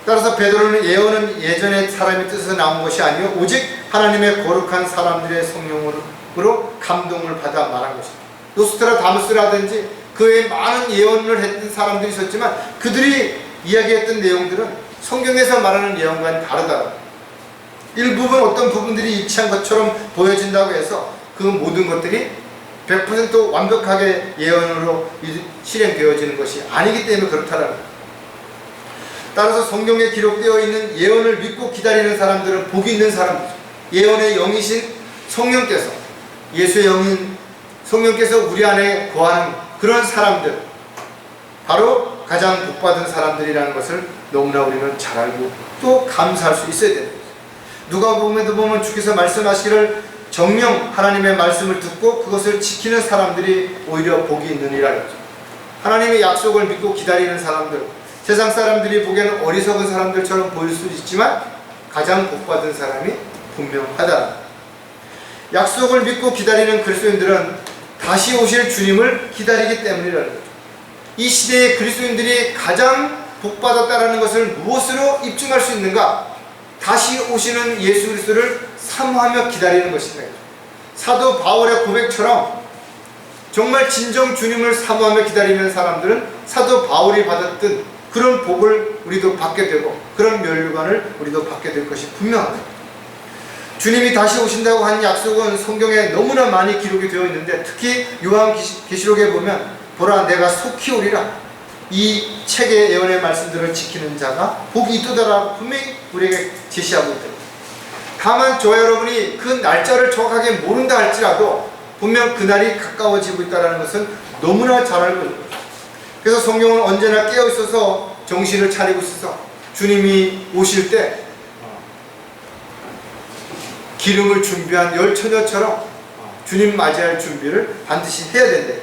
따라서 베드로는 예언은 예전에 사람의 뜻에서 나온 것이 아니요 오직 하나님의 거룩한 사람들의 성령으로 감동을 받아 말한 것입니다. 노스트라다무스라든지 그 외에 많은 예언을 했던 사람들이 있었지만 그들이 이야기했던 내용들은 성경에서 말하는 예언과는 다르다. 일부분 어떤 부분들이 일치한 것처럼 보여진다고 해서 그 모든 것들이 100% 완벽하게 예언으로 실행되어지는 것이 아니기 때문에 그렇다는 거예요. 따라서 성경에 기록되어 있는 예언을 믿고 기다리는 사람들은 복이 있는 사람들이죠. 예언의 영이신 성령께서, 예수의 영인 성령께서 우리 안에 거하는 그런 사람들, 바로 가장 복받은 사람들이라는 것을 너무나 우리는 잘 알고 또 감사할 수 있어야 됩니다. 누가복음에도 보면 주께서 말씀하시기를 정녕 하나님의 말씀을 듣고 그것을 지키는 사람들이 오히려 복이 있느니라 했죠. 하나님의 약속을 믿고 기다리는 사람들, 세상 사람들이 보기에는 어리석은 사람들처럼 보일 수 있지만 가장 복받은 사람이 분명하다. 약속을 믿고 기다리는 그리스도인들은 다시 오실 주님을 기다리기 때문이라는 거죠. 이 시대의 그리스도인들이 가장 복받았다는 것을 무엇으로 입증할 수 있는가? 다시 오시는 예수 그리스도를 사모하며 기다리는 것입니다. 사도 바울의 고백처럼 정말 진정 주님을 사모하며 기다리는 사람들은 사도 바울이 받았던 그런 복을 우리도 받게 되고 그런 면류관을 우리도 받게 될 것이 분명합니다. 주님이 다시 오신다고 한 약속은 성경에 너무나 많이 기록이 되어 있는데 특히 요한계시록에 보면 보라 내가 속히 오리라, 이 책의 예언의 말씀들을 지키는 자가 복이 있도다라고 분명히 우리에게 제시하고 있다. 다만 저와 여러분이 그 날짜를 정확하게 모른다 할지라도 분명 그날이 가까워지고 있다는 것은 너무나 잘 알고 있는 거죠. 그래서 성경은 언제나 깨어있어서 정신을 차리고 있어서 주님이 오실 때 기름을 준비한 열처녀처럼 주님 맞이할 준비를 반드시 해야 된다.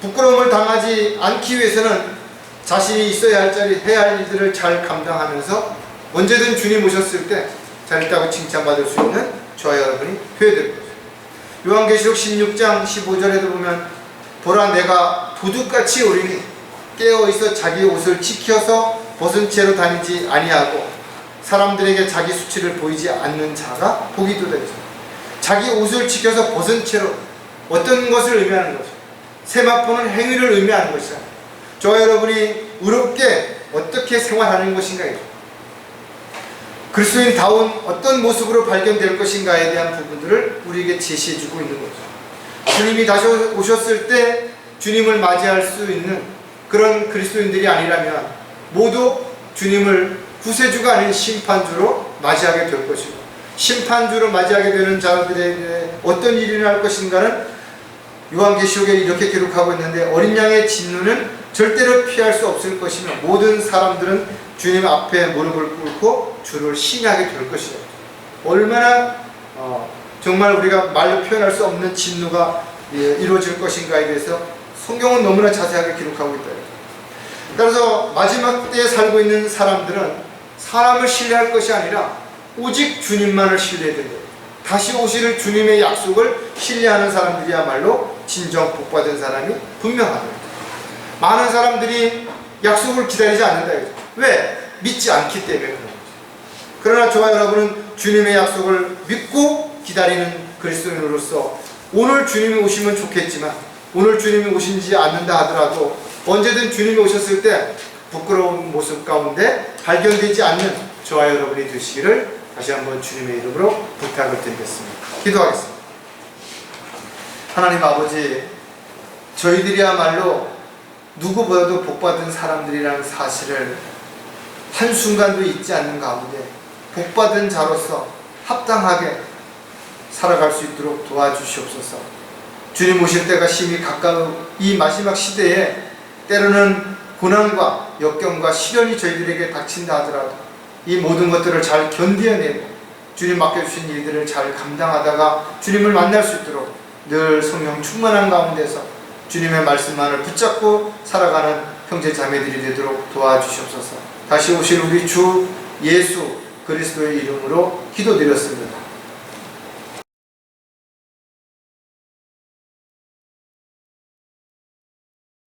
부끄러움을 당하지 않기 위해서는 자신이 있어야 할 자리, 해야 할 일들을 잘 감당하면서 언제든 주님 오셨을 때 잘했다고 칭찬받을 수 있는 저와 여러분이 되어야 될 거죠. 요한계시록 16장 15절에도 보면 보라 내가 도둑같이 오리니 깨어있어 자기 옷을 지켜서 벗은 채로 다니지 아니하고 사람들에게 자기 수치를 보이지 않는 자가 복이 있도다. 자기 옷을 지켜서 벗은 채로 어떤 것을 의미하는 거죠? 세마포는 행위를 의미하는 것이죠. 저와 여러분이 의롭게 어떻게 생활하는 것인가요? 그리스도인다운 어떤 모습으로 발견될 것인가에 대한 부분들을 우리에게 제시해주고 있는 거죠. 주님이 다시 오셨을 때 주님을 맞이할 수 있는 그런 그리스도인들이 아니라면 모두 주님을 구세주가 아닌 심판주로 맞이하게 될 것이고, 심판주로 맞이하게 되는 자들에게 어떤 일이 일어날 것인가는 요한계시록에 이렇게 기록하고 있는데 어린 양의 진노는 절대로 피할 수 없을 것이며 모든 사람들은 주님 앞에 무릎을 꿇고 주를 신뢰하게 될 것이다. 얼마나 정말 우리가 말로 표현할 수 없는 진노가 이루어질 것인가에 대해서 성경은 너무나 자세하게 기록하고 있다. 따라서 마지막 때에 살고 있는 사람들은 사람을 신뢰할 것이 아니라 오직 주님만을 신뢰해야 된다. 다시 오실 주님의 약속을 신뢰하는 사람들이야말로 진정 복받은 사람이 분명하다. 많은 사람들이 약속을 기다리지 않는다. 왜? 믿지 않기 때문에 그런 거죠. 그러나 저와 여러분은 주님의 약속을 믿고 기다리는 그리스도인으로서 오늘 주님이 오시면 좋겠지만 오늘 주님이 오시지 않는다 하더라도 언제든 주님이 오셨을 때 부끄러운 모습 가운데 발견되지 않는 저와 여러분이 되시기를 다시 한번 주님의 이름으로 부탁을 드리겠습니다. 기도하겠습니다. 하나님 아버지, 저희들이야말로 누구보다도 복받은 사람들이라는 사실을 한순간도 잊지 않는 가운데 복받은 자로서 합당하게 살아갈 수 있도록 도와주시옵소서. 주님 오실 때가 심히 가까운 이 마지막 시대에 때로는 고난과 역경과 시련이 저희들에게 닥친다 하더라도 이 모든 것들을 잘 견뎌내고 주님 맡겨주신 일들을 잘 감당하다가 주님을 만날 수 있도록 늘 성령 충만한 가운데서 주님의 말씀만을 붙잡고 살아가는 형제 자매들이 되도록 도와주시옵소서. 다시 오실 우리 주 예수 그리스도의 이름으로 기도드렸습니다.